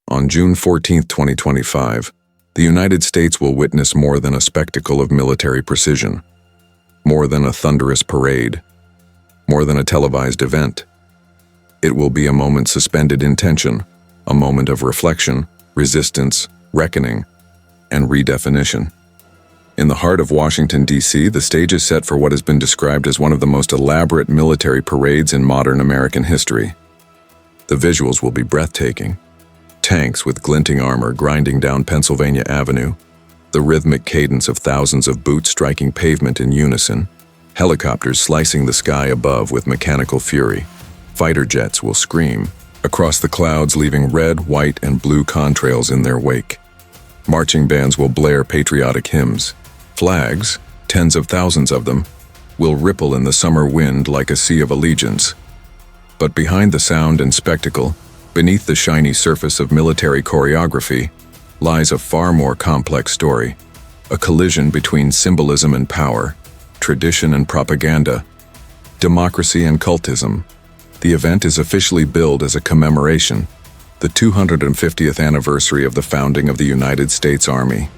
On June 14, 2025, the United States will witness more than a spectacle of military precision, more than a thunderous parade, more than a televised event. It will be a moment suspended in tension, a moment of reflection, resistance, reckoning, and redefinition. In the heart of Washington, D.C., the stage is set for what has been described as one of the most elaborate military parades in modern American history. The visuals will be breathtaking. Tanks with glinting armor grinding down Pennsylvania Avenue, the rhythmic cadence of thousands of boots striking pavement in unison, helicopters slicing the sky above with mechanical fury. Fighter jets will scream across the clouds, leaving red, white, and blue contrails in their wake. Marching bands will blare patriotic hymns. Flags, tens of thousands of them, will ripple in the summer wind like a sea of allegiance. But behind the sound and spectacle, beneath the shiny surface of military choreography, lies a far more complex story, a collision between symbolism and power, tradition and propaganda, democracy and cultism. The event is officially billed as a commemoration, the 250th anniversary of the founding of the United States Army.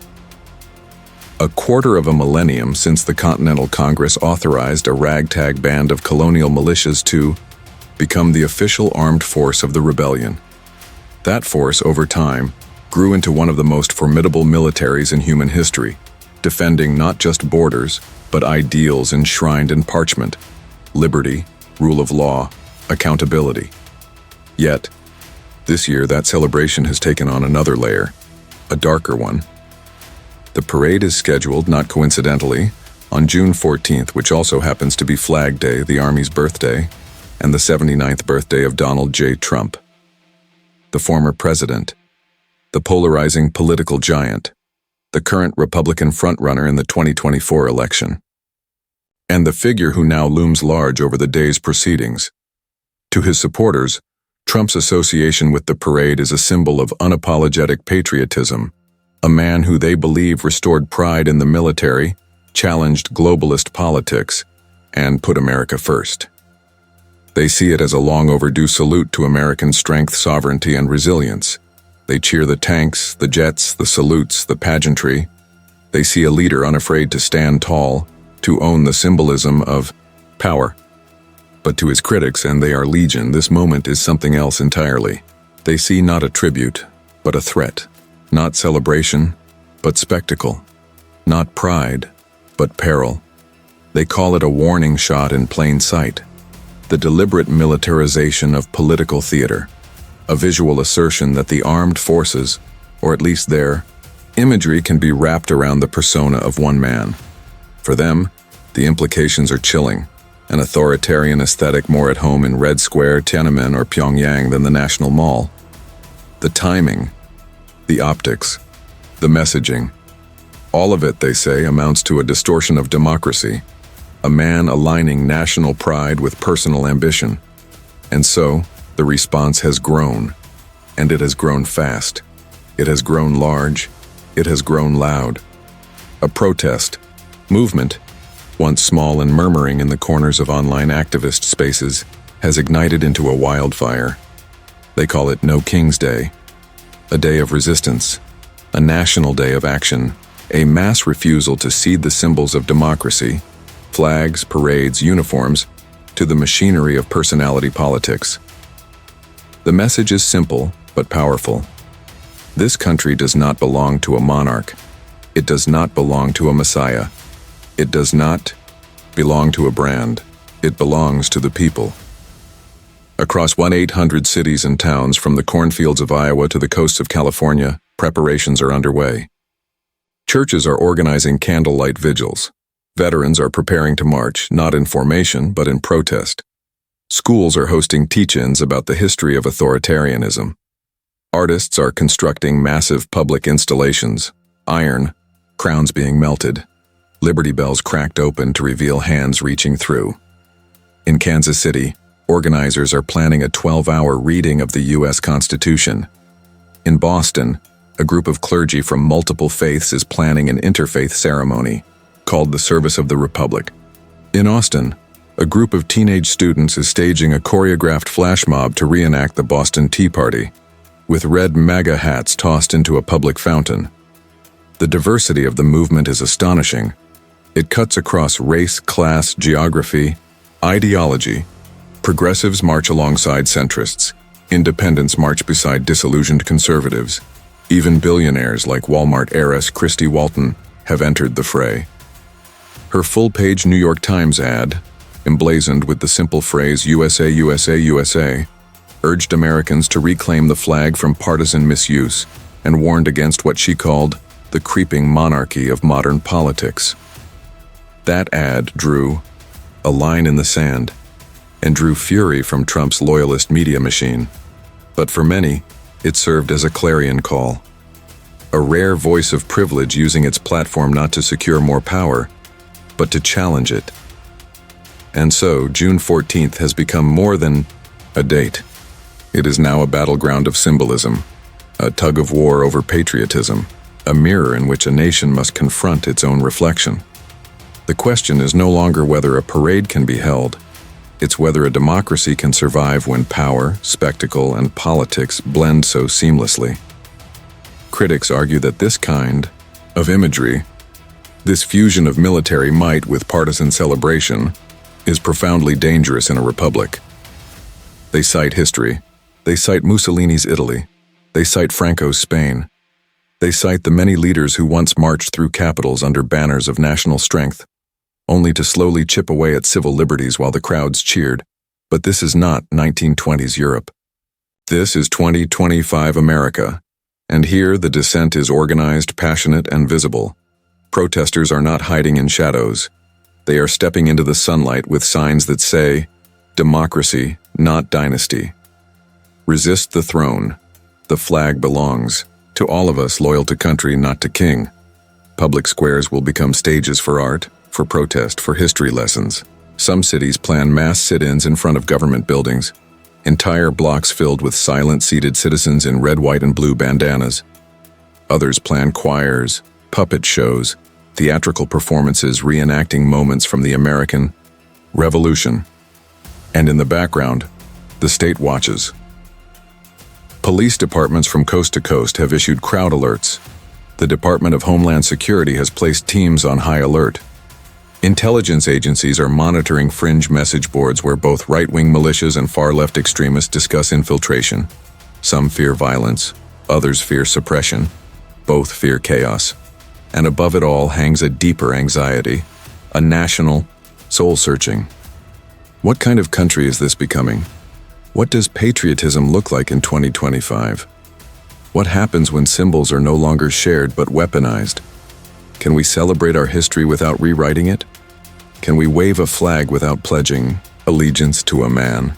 A quarter of a millennium since the Continental Congress authorized a ragtag band of colonial militias to become the official armed force of the rebellion. That force, over time, grew into one of the most formidable militaries in human history, defending not just borders, but ideals enshrined in parchment: liberty, rule of law, accountability. Yet, this year that celebration has taken on another layer, a darker one. The parade is scheduled, not coincidentally, on June 14th, which also happens to be Flag Day, the Army's birthday, and the 79th birthday of Donald J. Trump, the former president, the polarizing political giant, the current Republican frontrunner in the 2024 election, and the figure who now looms large over the day's proceedings. To his supporters, Trump's association with the parade is a symbol of unapologetic patriotism, a man who they believe restored pride in the military, challenged globalist politics, and put America first. They see it as a long overdue salute to American strength, sovereignty, and resilience. They cheer the tanks, the jets, the salutes, the pageantry. They see a leader unafraid to stand tall, to own the symbolism of power. But to his critics, and they are legion, this moment is something else entirely. They see not a tribute, but a threat. Not celebration, but spectacle. Not pride, but peril. They call it a warning shot in plain sight. The deliberate militarization of political theater. A visual assertion that the armed forces, or at least their imagery, can be wrapped around the persona of one man. For them, the implications are chilling. An authoritarian aesthetic more at home in Red Square, Tiananmen, or Pyongyang than the National Mall. The timing, the optics, the messaging, all of it, they say, amounts to a distortion of democracy, a man aligning national pride with personal ambition. And so, the response has grown, and it has grown fast. It has grown large. It has grown loud. A protest movement, once small and murmuring in the corners of online activist spaces, has ignited into a wildfire. They call it No King's Day, a day of resistance, a national day of action, a mass refusal to cede the symbols of democracy, flags, parades, uniforms, to the machinery of personality politics. The message is simple but powerful. This country does not belong to a monarch. It does not belong to a messiah. It does not belong to a brand. It belongs to the people. Across 1-800 cities and towns, from the cornfields of Iowa to the coasts of California, preparations are underway. Churches are organizing candlelight vigils. Veterans are preparing to march, not in formation, but in protest. Schools are hosting teach-ins about the history of authoritarianism. Artists are constructing massive public installations, iron, crowns being melted, Liberty Bells cracked open to reveal hands reaching through. In Kansas City, organizers are planning a 12-hour reading of the U.S. Constitution. In Boston, a group of clergy from multiple faiths is planning an interfaith ceremony called the Service of the Republic. In Austin, a group of teenage students is staging a choreographed flash mob to reenact the Boston Tea Party. with red MAGA hats tossed into a public fountain. The diversity of the movement is astonishing. It cuts across race, class, geography, ideology. Progressives march alongside centrists. Independents march beside disillusioned conservatives. Even billionaires like Walmart heiress Christy Walton have entered the fray. Her full-page New York Times ad, emblazoned with the simple phrase USA, USA, USA, urged Americans to reclaim the flag from partisan misuse and warned against what she called the creeping monarchy of modern politics. That ad drew a line in the sand and drew fury from Trump's loyalist media machine. But for many, it served as a clarion call, a rare voice of privilege using its platform not to secure more power, but to challenge it. And so, June 14th has become more than a date. It is now a battleground of symbolism, a tug-of-war over patriotism, a mirror in which a nation must confront its own reflection. The question is no longer whether a parade can be held, it's whether a democracy can survive when power, spectacle, and politics blend so seamlessly. Critics argue that this kind of imagery, this fusion of military might with partisan celebration, is profoundly dangerous in a republic. They cite history. They cite Mussolini's Italy. They cite Franco's Spain. They cite the many leaders who once marched through capitals under banners of national strength, only to slowly chip away at civil liberties while the crowds cheered. But this is not 1920s Europe. This is 2025 America, and here the dissent is organized, passionate, and visible. Protesters are not hiding in shadows. They are stepping into the sunlight with signs that say, "Democracy, not dynasty." Resist the throne. The flag belongs to all of us loyal to country, not to king. Public squares will become stages for art, for protest, for history lessons. Some cities plan mass sit-ins in front of government buildings, entire blocks filled with silent seated citizens in red, white, and blue bandanas. Others plan choirs, puppet shows, theatrical performances reenacting moments from the American Revolution. And in the background, the state watches. Police departments from coast to coast have issued crowd alerts. The Department of Homeland Security has placed teams on high alert. Intelligence agencies are monitoring fringe message boards where both right-wing militias and far-left extremists discuss infiltration. Some fear violence, others fear suppression, both fear chaos. And above it all hangs a deeper anxiety, a national soul-searching. What kind of country is this becoming? What does patriotism look like in 2025? What happens when symbols are no longer shared but weaponized? Can we celebrate our history without rewriting it? Can we wave a flag without pledging allegiance to a man?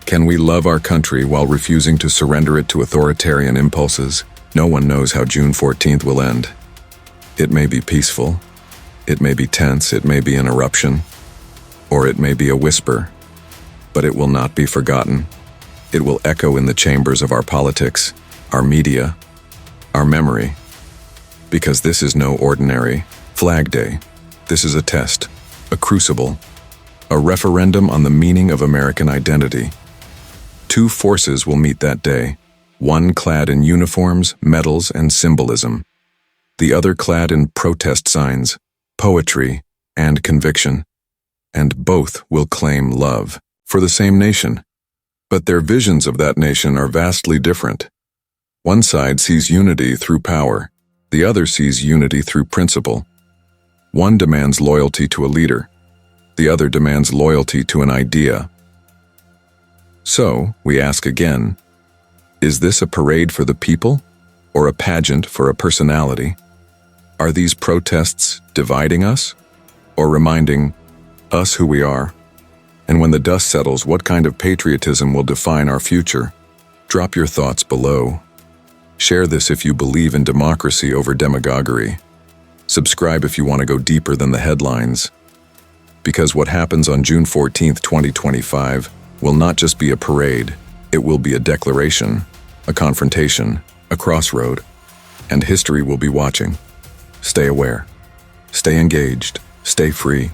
Can we love our country while refusing to surrender it to authoritarian impulses? No one knows how June 14th will end. It may be peaceful, it may be tense, it may be an eruption, or it may be a whisper, but it will not be forgotten. It will echo in the chambers of our politics, our media, our memory. Because this is no ordinary Flag Day. This is a test, a crucible, a referendum on the meaning of American identity. Two forces will meet that day, one clad in uniforms, medals, and symbolism, the other clad in protest signs, poetry, and conviction. And both will claim love for the same nation. But their visions of that nation are vastly different. One side sees unity through power. The other sees unity through principle. One demands loyalty to a leader. The other demands loyalty to an idea. So, we ask again, is this a parade for the people or a pageant for a personality? Are these protests dividing us or reminding us who we are? And when the dust settles, what kind of patriotism will define our future? Drop your thoughts below. Share this if you believe in democracy over demagoguery. Subscribe if you want to go deeper than the headlines. Because what happens on June 14th, 2025 will not just be a parade, it will be a declaration, a confrontation, a crossroad, and history will be watching. Stay aware, stay engaged, stay free.